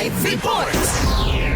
Live Reports!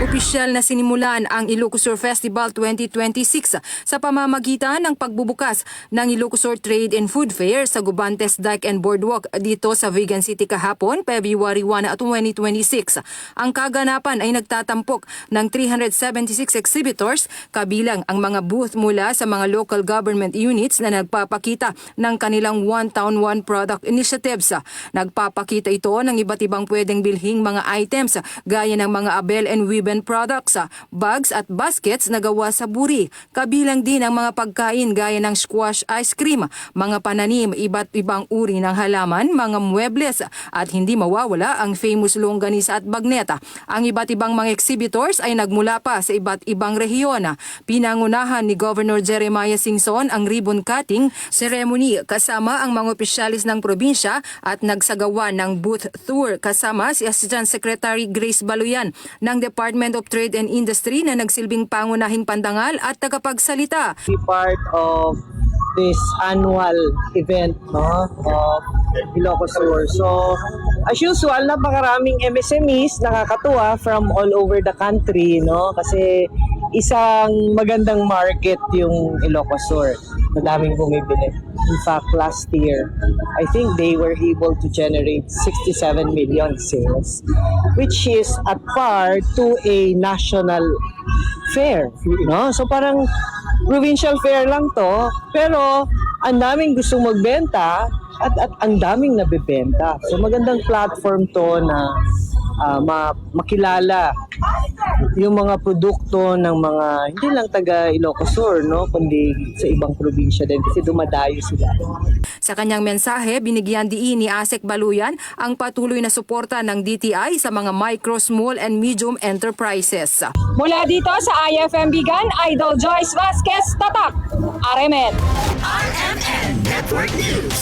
Opisyal na sinimulan ang Ilocosur Festival 2026 sa pamamagitan ng pagbubukas ng Ilocosur Trade and Food Fair sa Gubantes Dike and Boardwalk dito sa Vigan City kahapon, February 1 at 2026. Ang kaganapan ay nagtatampok ng 376 exhibitors kabilang ang mga booth mula sa mga local government units na nagpapakita ng kanilang One Town One Product initiatives. Nagpapakita ito ng iba't ibang pwedeng bilhing mga items gaya ng mga Abel and Wiben products, bags at baskets na gawa sa buri. Kabilang din ang mga pagkain gaya ng squash ice cream, mga pananim, iba't ibang uri ng halaman, mga muebles at hindi mawawala ang famous longganisa at bagneta. Ang iba't ibang mga exhibitors ay nagmula pa sa iba't ibang rehiyon. Pinangunahan ni Governor Jeremiah Singson ang ribbon cutting ceremony kasama ang mga opisyalis ng probinsya at nagsagawa ng booth tour kasama si Assistant Secretary Grace Baluyan ng Department of Trade and Industry na nagsilbing pangunahing pandangal at tagapagsalita. Be part of this annual event, no, of Ilocosur. So, as usual, napakaraming MSMEs nakakatuwa from all over the country, no, kasi isang magandang market yung Ilocosur. Madaming bumibili. In fact, last year, I think they were able to generate 67 million sales, which is at par to a national fair. No? So parang provincial fair lang to, pero ang daming gustong magbenta at ang daming nabebenta. So magandang platform to na makilala yung mga produkto ng mga hindi lang taga Ilocosur, no, kundi sa ibang probinsya din kasi dumadayo sila. Sa kanyang mensahe, binigyan diin ni Asek Baluyan ang patuloy na suporta ng DTI sa mga micro, small and medium enterprises. Mula dito sa IFM Bigan, Idol Joyce Vasquez, Tatak, RMN. RMN Network News.